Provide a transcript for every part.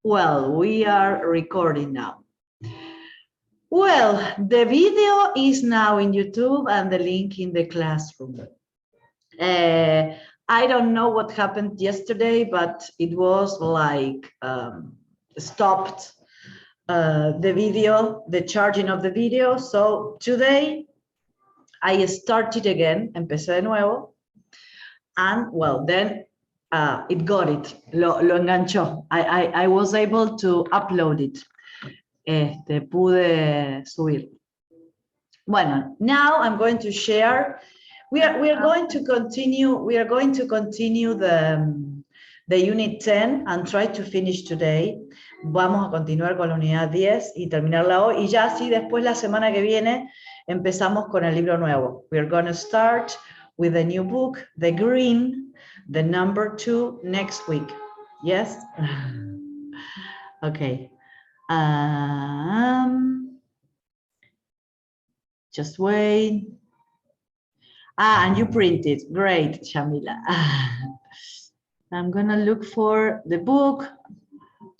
Well, we are recording now. Well, the video is now in YouTube and the link in the classroom. I don't know what happened yesterday, but it was like stopped the video, the charging of the video. So today I started again, empecé de nuevo. And well, then it got it, lo enganchó. I was able to upload it. Pude subir. Bueno, now I'm going to share. We are going to continue. We are going to continue the unit 10 and try to finish today. Vamos a continuar con la unidad 10 y terminarla hoy. Y ya así después la semana que viene empezamos con el libro nuevo. We are going to start with a new book, The Green, the number 2 next week. Yes? Okay. Just wait. And you printed. Great, Shamila. I'm gonna look for the book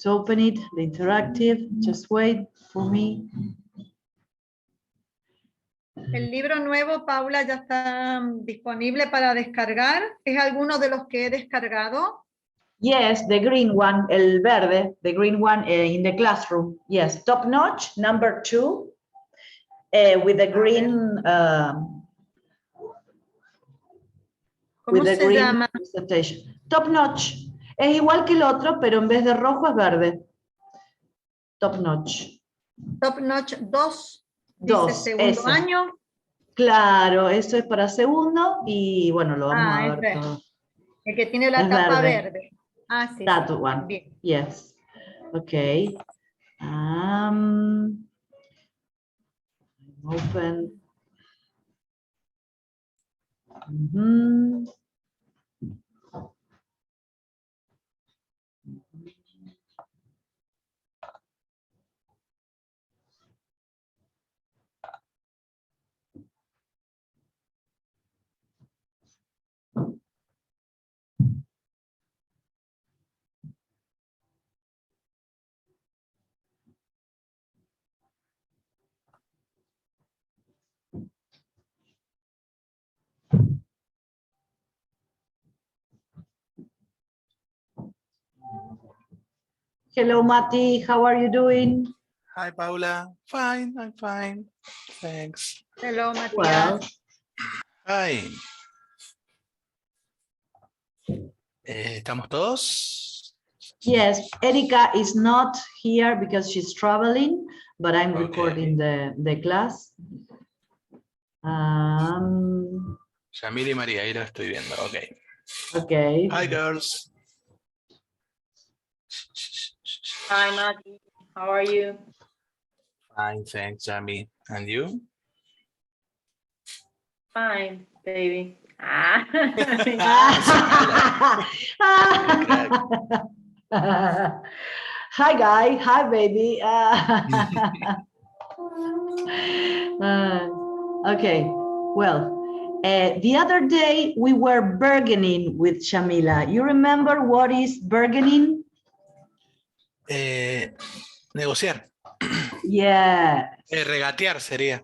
to open it, the interactive. Just wait for me. El libro nuevo, Paula, ya está disponible para descargar. ¿Es alguno de los que he descargado? Yes, the green one, el verde, the green one in the classroom. Yes, top notch, number 2, with the green. ¿Cómo se llama? Top notch. Es igual que el otro, pero en vez de rojo es verde. Top notch. Top notch 2. Dos, dice segundo ese. año. Claro, eso es para segundo y bueno, lo vamos a ver todo. El que tiene la tapa verde. Ah, sí. That sí. one. Bien. Yes. Okay. Open. Hello, Mati. How are you doing? Hi, Paula. Fine, I'm fine. Thanks. Hello, Matías. Well. Hi. ¿Estamos todos? Yes, Erika is not here because she's traveling, but I'm recording the class. Yamil y María, ahí lo estoy viendo, ok. Okay. Hi, girls. Hi, Mati. How are you? Fine, thanks, Yami. And you? Fine, baby. Ah. Hi, guy. Hi, baby. Okay. Well, the other day we were bargaining with Shamila. You remember what is bargaining? Negociar. Yeah. Regatear sería,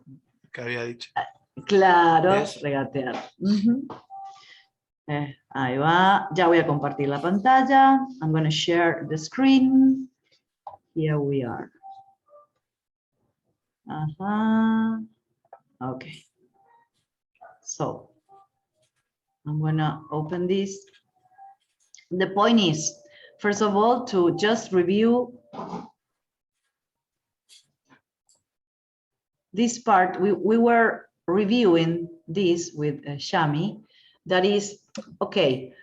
que había dicho. Claro, Yes. regatear. Ahí va. Ya voy a compartir la pantalla. I'm going to share the screen. Here we are. Okay. So I'm going to open this. The point is, first of all, to just review this part. We were reviewing this with Shami. That is, okay,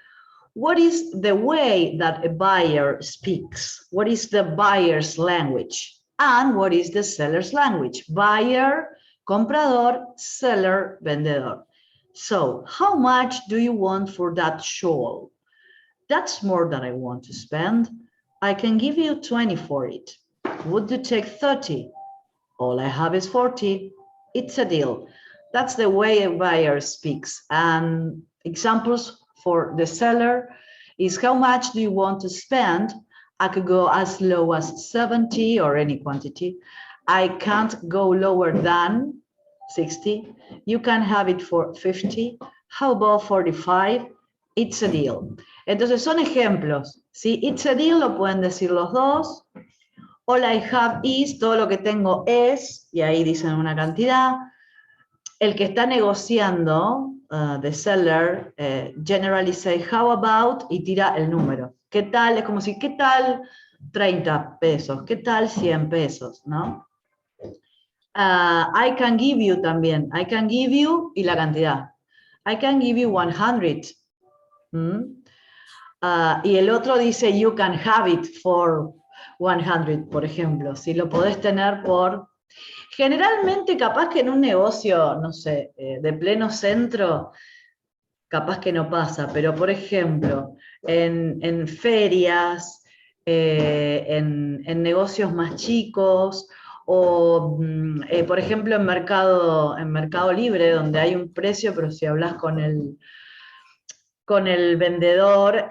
what is the way that a buyer speaks? What is the buyer's language? And what is the seller's language? Buyer, comprador, seller, vendedor. So how much do you want for that shawl? That's more than I want to spend. I can give you 20 for it. Would you take 30? All I have is 40. It's a deal. That's the way a buyer speaks. And examples for the seller is how much do you want to spend? I could go as low as 70 or any quantity. I can't go lower than 60. You can have it for 50. How about 45? It's a deal. Entonces son ejemplos. ¿Sí? It's a deal lo pueden decir los dos. All I have is, todo lo que tengo es, y ahí dicen una cantidad. El que está negociando, the seller, generally say, how about, y tira el número. ¿Qué tal? Es como si, ¿qué tal 30 pesos? ¿Qué tal 100 pesos? ¿No? I can give you también. I can give you y la cantidad. I can give you 100. Y el otro dice, you can have it for 100, por ejemplo. Si lo podés tener por... Generalmente, capaz que en un negocio, no sé, de pleno centro, capaz que no pasa, pero por ejemplo, en ferias, en negocios más chicos, o por ejemplo en Mercado Libre, donde hay un precio, pero si hablas con el vendedor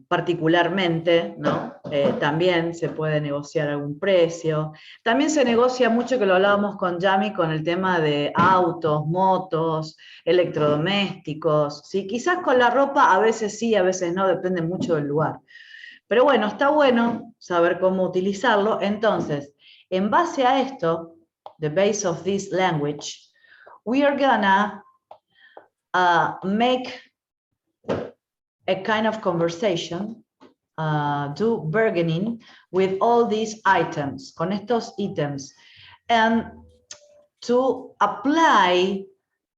particularmente, ¿no? También se puede negociar algún precio. También se negocia mucho, que lo hablábamos con Yami, con el tema de autos, motos, electrodomésticos. ¿Sí? Quizás con la ropa a veces sí, a veces no, depende mucho del lugar. Pero bueno, está bueno saber cómo utilizarlo. Entonces, en base a esto, the base of this language, we are gonna make a kind of conversation, do bargaining with all these items, con estos ítems, and to apply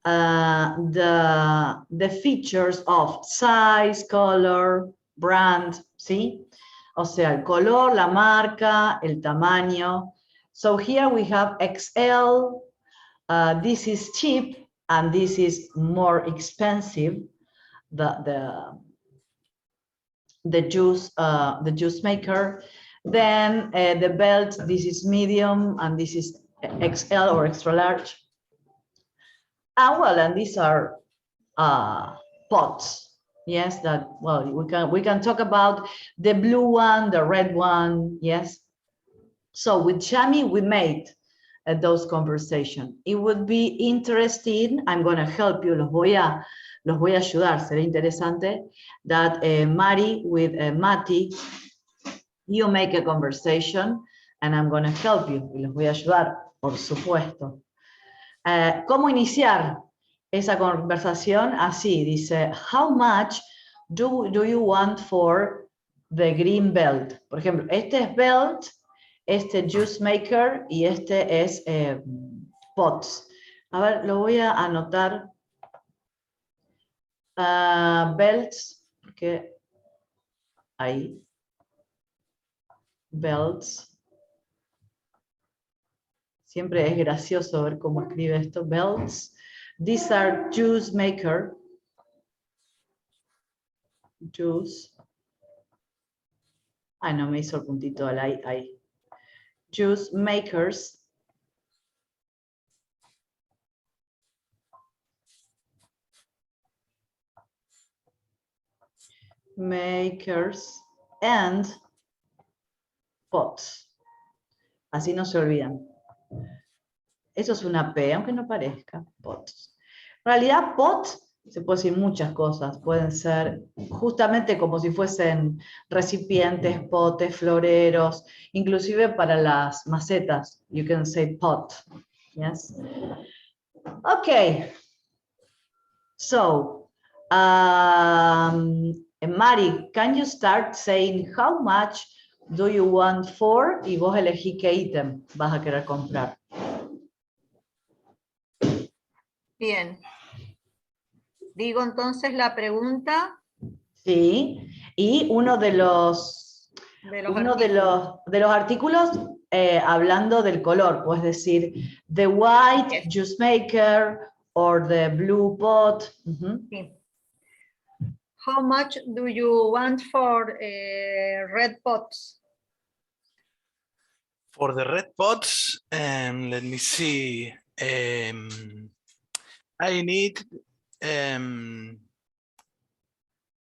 the features of size, color, brand, ¿sí? O sea, el color, la marca, el tamaño. So here we have XL, this is cheap, and this is more expensive. The juice maker. Then the belt, this is medium, and this is XL or extra large. And these are pots. Yes, that, well, we can talk about the blue one, the red one, yes. So with Shami, we made those conversations. It would be interesting, I'm gonna help you, los voy a ayudar, será interesante, that Mari with Mati, you make a conversation and I'm gonna help you, y los voy a ayudar, por supuesto. ¿Cómo iniciar esa conversación? Así, dice, how much do you want for the green belt? Por ejemplo, este es belt, este juice maker y este es pots. A ver, lo voy a anotar. Belts, porque ahí. Belts. Siempre es gracioso ver cómo escribe esto. Belts. These are juice maker. Juice. Ay, no me hizo el puntito ahí. Juice makers. Makers and pots. Así no se olvidan. Eso es una P, aunque no parezca. Pots. En realidad, pot se puede decir muchas cosas. Pueden ser justamente como si fuesen recipientes, potes, floreros, inclusive para las macetas. You can say pot. Yes. Okay. So, Mari, can you start saying how much do you want for? Y vos elegí qué ítem vas a querer comprar. Bien. Digo entonces la pregunta. Sí, y uno de los artículos hablando del color, puedes decir the white juice maker or the blue pot. Sí. How much do you want for red pots? For the red pots, let me see. I need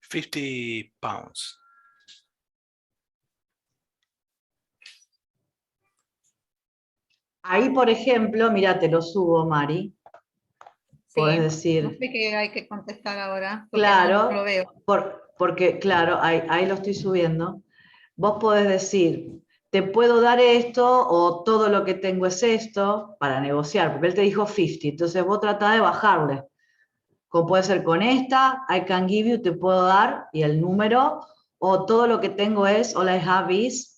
50 pounds. Ahí, por ejemplo, mira, te lo subo, Mari. Puedes No decir, sé qué hay que contestar ahora, porque claro, no lo veo. porque, claro, ahí lo estoy subiendo. Vos podés decir, te puedo dar esto o todo lo que tengo es esto para negociar, porque él te dijo 50, entonces vos tratás de bajarle. Como puede ser con esta, I can give you, te puedo dar, y el número, o todo lo que tengo es, all I have is.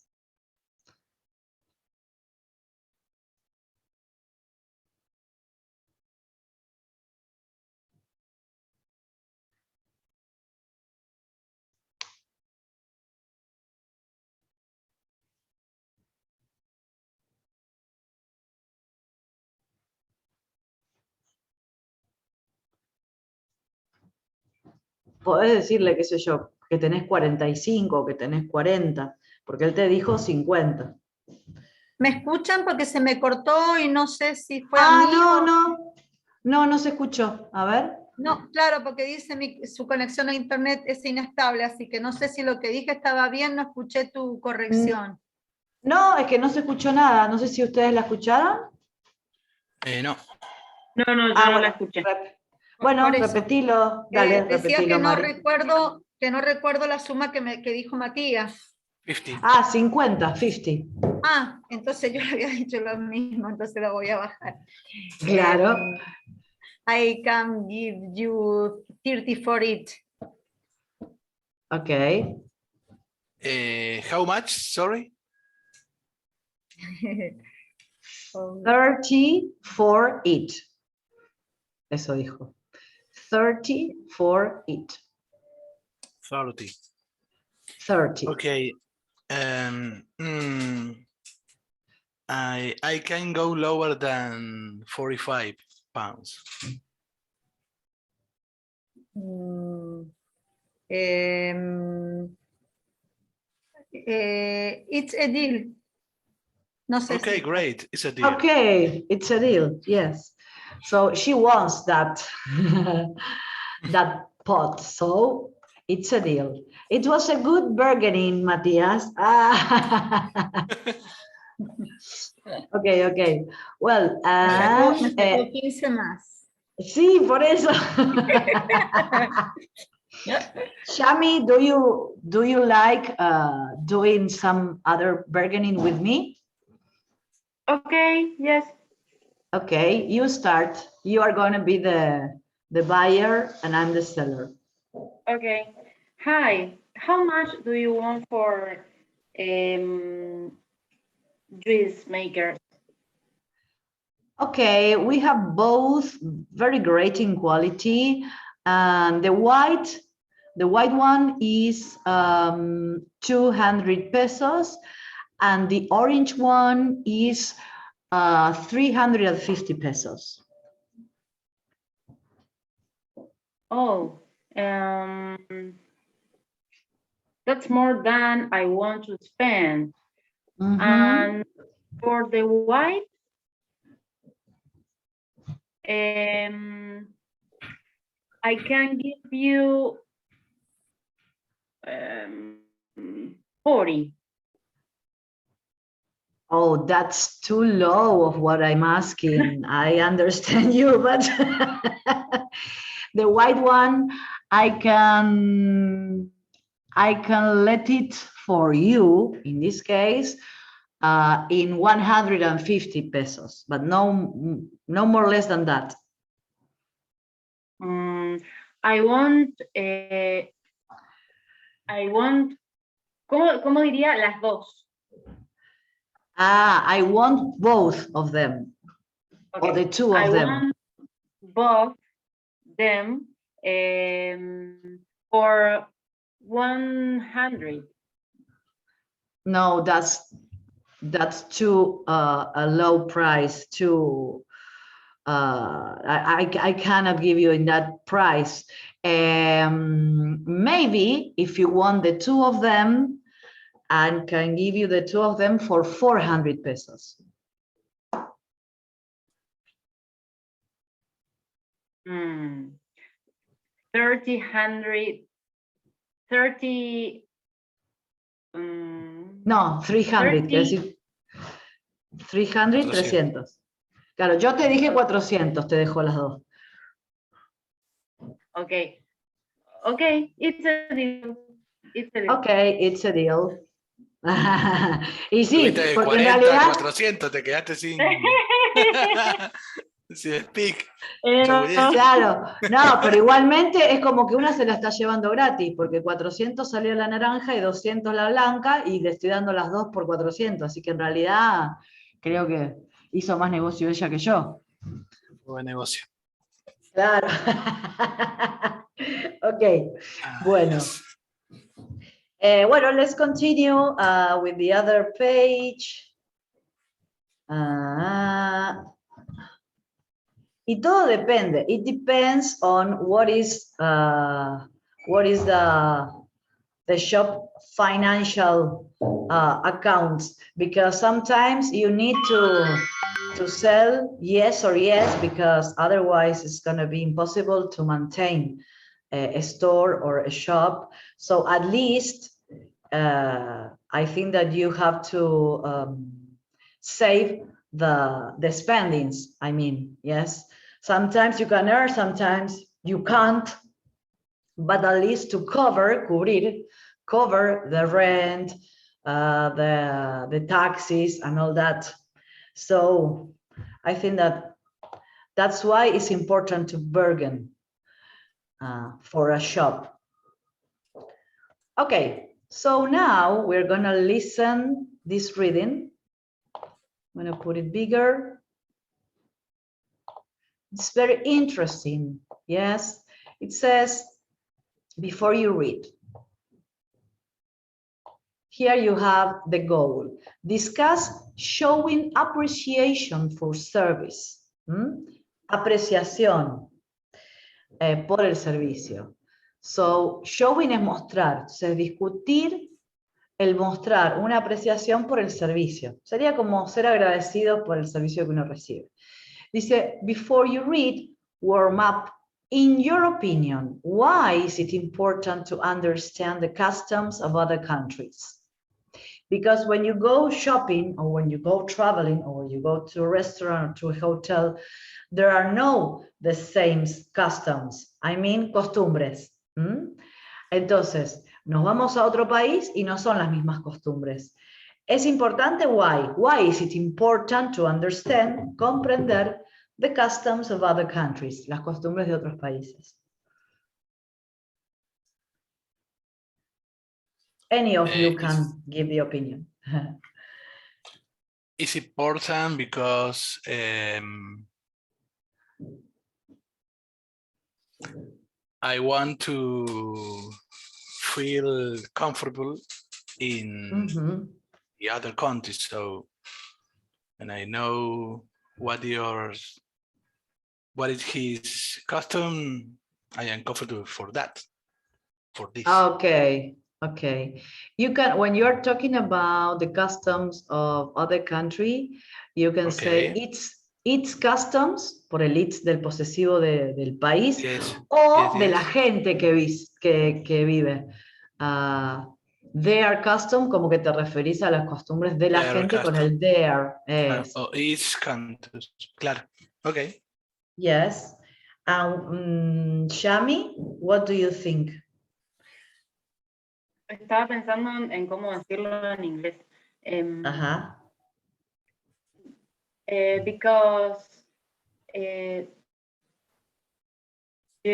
Podés decirle, qué sé yo, que tenés 45 o que tenés 40, porque él te dijo 50. ¿Me escuchan? Porque se me cortó y no sé si fue a mí No, o... no se escuchó. A ver. No, claro, porque dice su conexión a internet es inestable, así que no sé si lo que dije estaba bien, no escuché tu corrección. No, es que no se escuchó nada. No sé si ustedes la escucharon. No. No, no, yo no la Bueno, escuché. bueno, Por eso, repetilo. Dale, decía repetilo, Mari. que no recuerdo la suma que dijo Matías. 50. 50, 50. Ah, entonces yo le había dicho lo mismo, entonces lo voy a bajar. Claro. I can give you 30 for it. Ok. How much? Sorry. 30 for it. Eso dijo. 30 for it. 30. 30. Okay. I can go lower than 45 pounds. It's a deal. No sé Okay, si... great. It's a deal. Okay, it's a deal. Yes. So she wants that that pot. So it's a deal. It was a good bargaining, Matías. Okay. Well, Me sacó 15 más. sí, por eso. Shami, do you like doing some other bargaining with me? Okay, yes. Okay, you start. You are going to be the buyer and I'm the seller. Okay. Hi, how much do you want for juice maker? Okay, we have both very great in quality. And the white one is 200 pesos, and the orange one is 350 pesos. Oh, that's more than I want to spend. Mm-hmm. And for the white, I can give you 40. Oh, that's too low of what I'm asking. I understand you, but the white one, I can let it for you, in this case, in 150 pesos, but no more less than that. I want, ¿cómo diría? Las dos. I want both of them, Okay. or the two of I them. want both them for 100. No, that's too a low price. Too I cannot give you in that price. Maybe if you want the two of them, I can give you the two of them for 400 pesos. 30. No, 300. 30. 300, 300. Claro, yo te dije 400, te dejo las dos. Okay. Okay, it's a deal. It's a deal. Ok, it's a deal. Y sí, Tuviste de porque en 40 a realidad... 400, te quedaste sin, sin speak. Claro, no, pero igualmente es como que una se la está llevando gratis, porque 400 salió la naranja y 200 la blanca, y le estoy dando las dos por 400, así que en realidad creo que hizo más negocio ella que yo. Buen negocio. Claro. Ok, bueno. Yes. Bueno, let's continue with the other page. Y todo depende. It depends on what is the shop financial accounts, because sometimes you need to sell yes or yes, because otherwise it's going to be impossible to maintain a store or a shop. So at least I think that you have to save the spendings. I mean, yes, sometimes you can earn, sometimes you can't, but at least to cover the rent, the taxes and all that. So I think that that's why it's important to bargain for a shop. Okay, so now we're gonna listen this reading. I'm gonna put it bigger. It's very interesting. Yes, it says, before you read, here you have the goal. Discuss showing appreciation for service. Apreciación por el servicio. So, showing es mostrar. Entonces, discutir el mostrar una apreciación por el servicio. Sería como ser agradecido por el servicio que uno recibe. Dice, before you read, warm up. In your opinion, why is it important to understand the customs of other countries? Because when you go shopping, or when you go traveling, or you go to a restaurant or to a hotel, there are no the same customs. I mean, costumbres. Entonces, nos vamos a otro país y no son las mismas costumbres. ¿Es importante? Why? Why is it important to understand, comprender the customs of other countries, las costumbres de otros países? Any of you can give the opinion. It's important because I want to feel comfortable in the other countries. So, and I know what is his custom, I am comfortable for that, for this. Okay, okay. You can, when you're talking about the customs of other country, you can say its customs, por el its del posesivo del país, o de la gente que vive. Their custom, como que te referís a las costumbres de la gente custom. Con el their. Its customs, claro. Okay. Yes. Shami, what do you think? Estaba pensando en cómo decirlo en inglés. Because the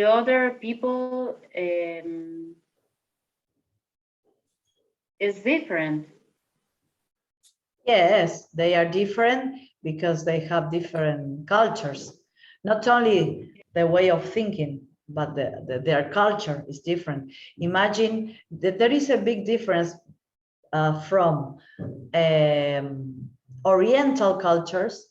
other people is different. Yes, they are different because they have different cultures. Not only the way of thinking, but their culture is different. Imagine that there is a big difference from Oriental cultures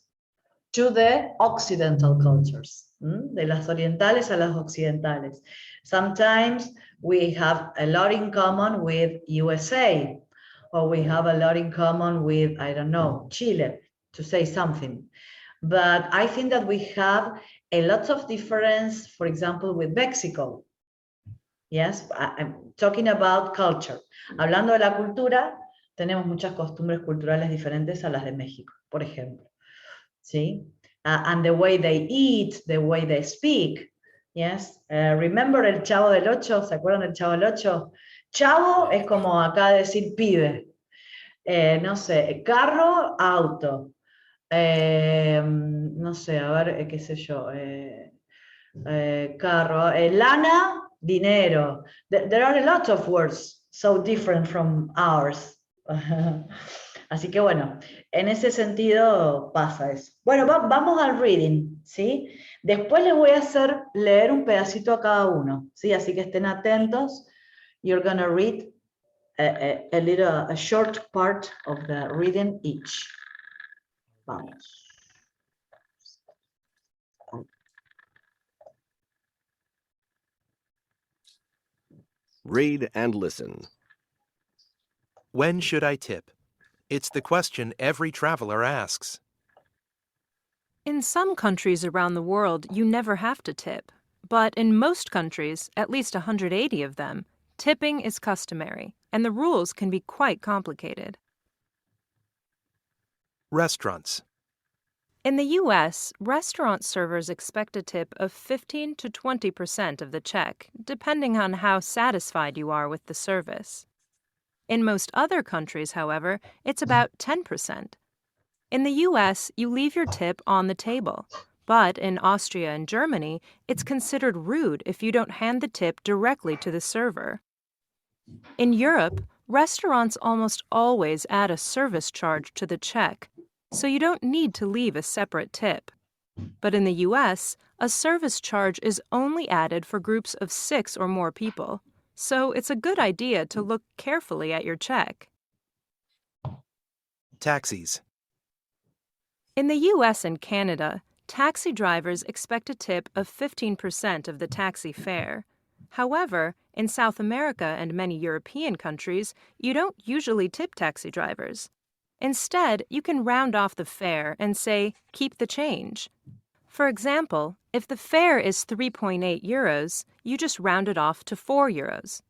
to the Occidental cultures. De las orientales a las occidentales. Sometimes we have a lot in common with USA, or we have a lot in common with, I don't know, Chile, to say something. But I think that we have a lot of difference, for example, with Mexico. Yes, I'm talking about culture. Hablando de la cultura, tenemos muchas costumbres culturales diferentes a las de México, por ejemplo. ¿Sí? And the way they eat, the way they speak. Yes. Remember el Chavo del Ocho? ¿Se acuerdan del Chavo del Ocho? Chavo es como acá decir pibe. No sé, carro, auto. No sé, a ver, qué sé yo. Carro. Lana, dinero. There are a lot of words so different from ours. Así que bueno, en ese sentido pasa eso. Bueno, vamos al reading, ¿sí? Después les voy a hacer leer un pedacito a cada uno, ¿sí? Así que estén atentos. You're gonna read a short part of the reading each. Vamos. Read and listen. When should I tip? It's the question every traveler asks. In some countries around the world, you never have to tip. But in most countries, at least 180 of them, tipping is customary, and the rules can be quite complicated. Restaurants. In the U.S., restaurant servers expect a tip of 15 to 20% of the check, depending on how satisfied you are with the service. In most other countries, however, it's about 10%. In the U.S., you leave your tip on the table, but in Austria and Germany, it's considered rude if you don't hand the tip directly to the server. In Europe, restaurants almost always add a service charge to the check, so you don't need to leave a separate tip. But in the U.S., a service charge is only added for groups of 6 or more people, so it's a good idea to look carefully at your check. Taxis. In the U.S. and Canada, taxi drivers expect a tip of 15% of the taxi fare. However, in South America and many European countries, you don't usually tip taxi drivers. Instead, you can round off the fare and say, keep the change. For example, if the fare is 3.8 euros, you just round it off to 4 euros.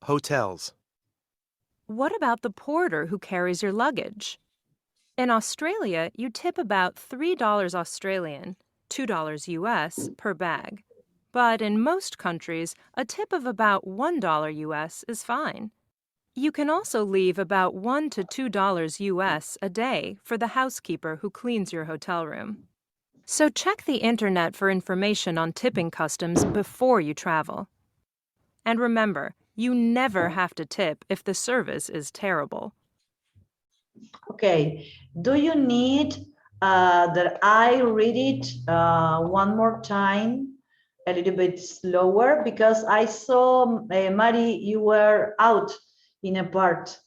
Hotels. What about the porter who carries your luggage? In Australia, you tip about $3 Australian, $2 US per bag. But in most countries, a tip of about $1 US is fine. You can also leave about $1 to $2 US a day for the housekeeper who cleans your hotel room. So check the internet for information on tipping customs before you travel. And remember, you never have to tip if the service is terrible. Okay, do you need that I read it one more time, a little bit slower? Because I saw, Mari, you were out in a part.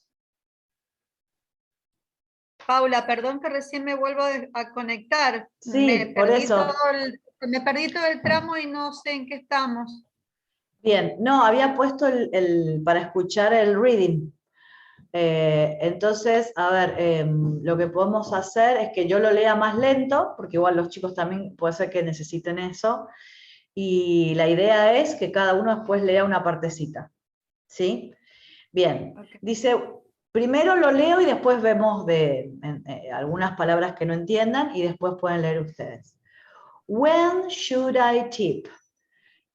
Paula, perdón que recién me vuelvo a conectar. Sí, por eso. Me perdí todo el tramo y no sé en qué estamos. Bien, no, había puesto para escuchar el reading. Entonces, a ver, lo que podemos hacer es que yo lo lea más lento, porque igual los chicos también puede ser que necesiten eso, y la idea es que cada uno después lea una partecita, ¿sí? Bien, okay. Dice, primero lo leo y después vemos algunas palabras que no entiendan y después pueden leer ustedes. When should I tip?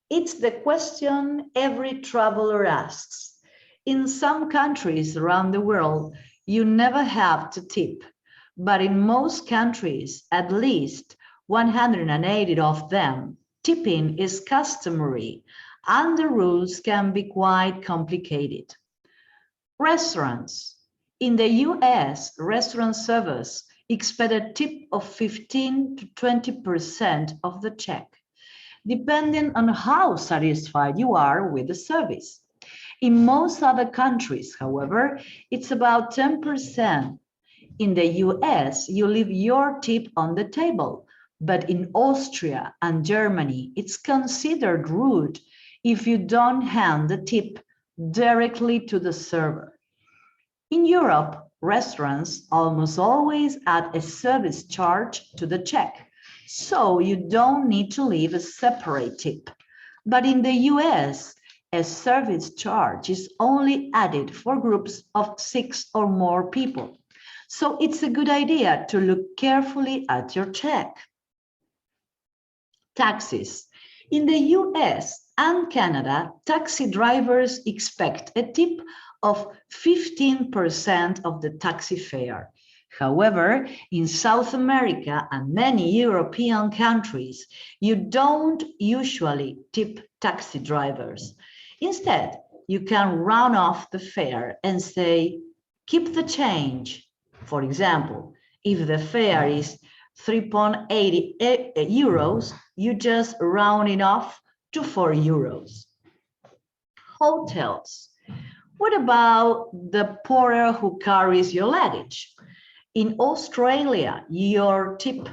It's the question every traveler asks. In some countries around the world, you never have to tip, but in most countries, at least 180 of them, tipping is customary, and the rules can be quite complicated. Restaurants. In the US, restaurant servers expect a tip of 15 to 20% of the check, depending on how satisfied you are with the service. In most other countries, however, it's about 10%. In the US, you leave your tip on the table, but in Austria and Germany, it's considered rude if you don't hand the tip directly to the server. In Europe, restaurants almost always add a service charge to the check, so you don't need to leave a separate tip. But in the US, a service charge is only added for groups of 6 or more people. So it's a good idea to look carefully at your check. Taxis. In the US and Canada, taxi drivers expect a tip of 15% of the taxi fare. However, in South America and many European countries, you don't usually tip taxi drivers. Instead, you can round off the fare and say, keep the change. For example, if the fare is 3.80 euros, you just round it off to 4 euros. Hotels. What about the porter who carries your luggage? In Australia, you tip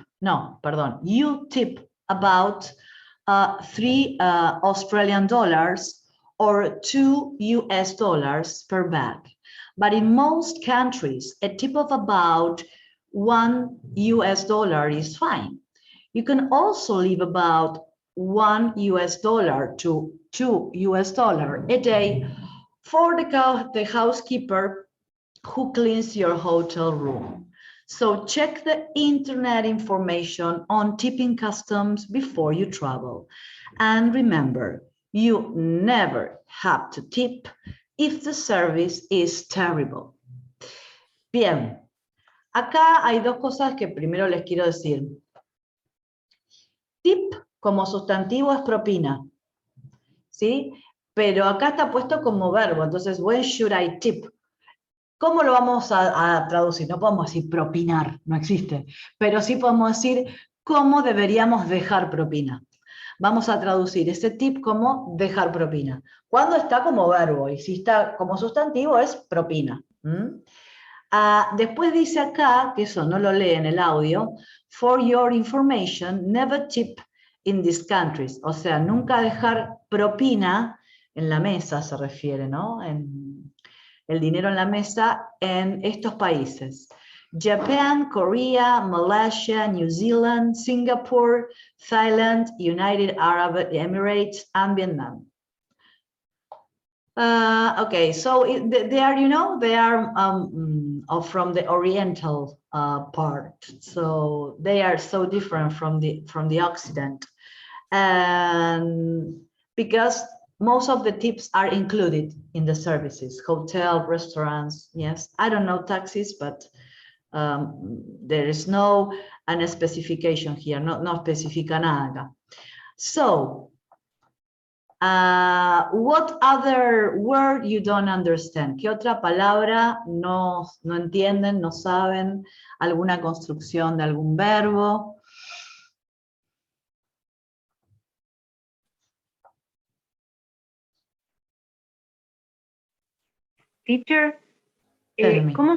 about 3 Australian dollars or 2 US dollars per bag. But in most countries, a tip of about 1 US dollar is fine. You can also leave about 1 US dollar to 2 US dollar a day for the housekeeper who cleans your hotel room. So check the internet information on tipping customs before you travel. And remember, you never have to tip if the service is terrible. Bien, acá hay dos cosas que primero les quiero decir. Tip como sustantivo es propina, ¿sí? Pero acá está puesto como verbo, entonces, when should I tip? ¿Cómo lo vamos a traducir? No podemos decir propinar, no existe, pero sí podemos decir cómo deberíamos dejar propina. Vamos a traducir ese tip como dejar propina. Cuando está como verbo y si está como sustantivo es propina. Después dice acá, que eso no lo lee en el audio, for your information, never tip in these countries. O sea, nunca dejar propina en la mesa se refiere, ¿no? El dinero en la mesa en estos países. Japan, Korea, Malaysia, New Zealand, Singapore, Thailand, United Arab Emirates, and Vietnam. Okay, so they are, you know, they are from the Oriental part, so they are so different from the Occident, and because most of the tips are included in the services, hotel, restaurants. Yes, I don't know taxis, but there is no an specification here, no especifica nada acá. So, what other word you don't understand? ¿Qué otra palabra no entienden, no saben? ¿Alguna construcción de algún verbo? Teacher, Tell me. ¿cómo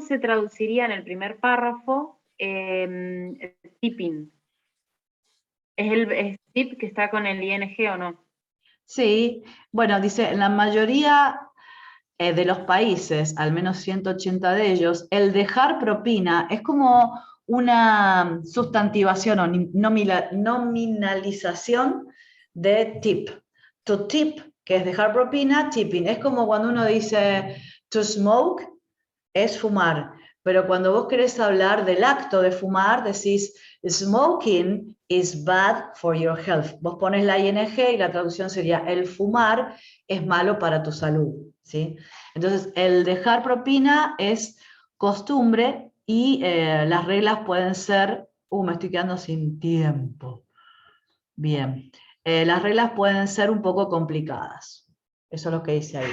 se traduciría en el primer párrafo tipping? ¿Es el tip que está con el ing o no? Sí, bueno, dice, en la mayoría de los países, al menos 180 de ellos, el dejar propina es como una sustantivación o nominalización de tip. To tip, que es dejar propina, tipping. Es como cuando uno dice to smoke, es fumar. Pero cuando vos querés hablar del acto de fumar, decís smoking is bad for your health. Vos pones la ing y la traducción sería el fumar es malo para tu salud, ¿sí? Entonces, el dejar propina es costumbre y las reglas pueden ser... me estoy quedando sin tiempo. Bien. Las reglas pueden ser un poco complicadas. Eso es lo que dice ahí.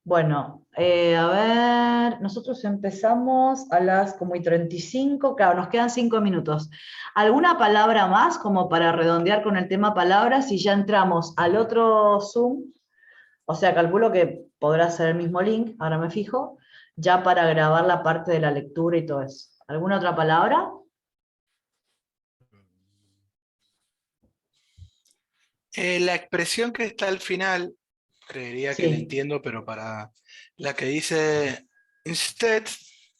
Bueno, a ver, nosotros empezamos a las como y 35, claro, nos quedan 5 minutos. ¿Alguna palabra más como para redondear con el tema palabras y ya entramos al otro Zoom? O sea, calculo que podrá ser el mismo link, ahora me fijo, ya para grabar la parte de la lectura y todo eso. ¿Alguna otra palabra? La expresión que está al final, creería que la Sí. entiendo, pero para la que dice, instead,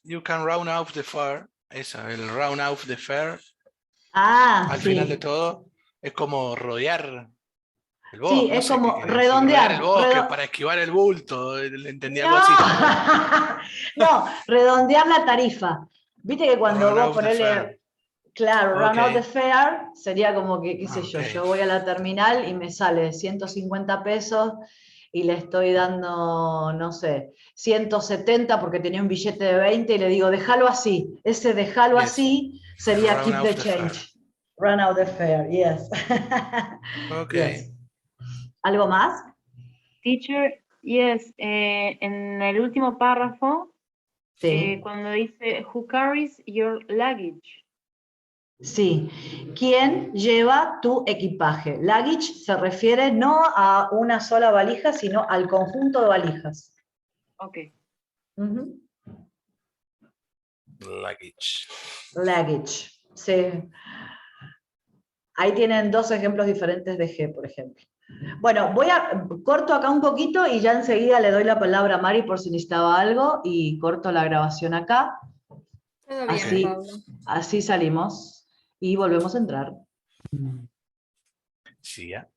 you can round off the fare, esa, el round off the fare, Ah, al sí. final de todo, es como rodear El bosque, Sí, no es sé como qué decir, rodear el bosque redondear. para esquivar el bulto, le entendí No, algo así. ¿No? no, redondear la tarifa. Viste que cuando Run vos off the ponele, fair. claro, run out the Ok. fare, sería como que, qué sé yo, Ok. yo voy a la terminal y me sale 150 pesos y le estoy dando, no sé, 170 porque tenía un billete de 20 y le digo, déjalo así. Ese déjalo Yes. así sería Run keep off the the change. Run out the fare, yes. Ok. Yes. ¿Algo más? Teacher, yes, en el último párrafo, Sí. cuando dice, who carries your luggage? Sí. ¿Quién lleva tu equipaje? Luggage se refiere no a una sola valija, sino al conjunto de valijas. Ok. Ujú. Luggage. Luggage. Sí. Ahí tienen dos ejemplos diferentes de G, por ejemplo. Bueno, corto acá un poquito y ya enseguida le doy la palabra a Mari por si necesitaba algo y corto la grabación acá. Todo bien, Así, Pablo. así salimos y volvemos a entrar. Sí, ya.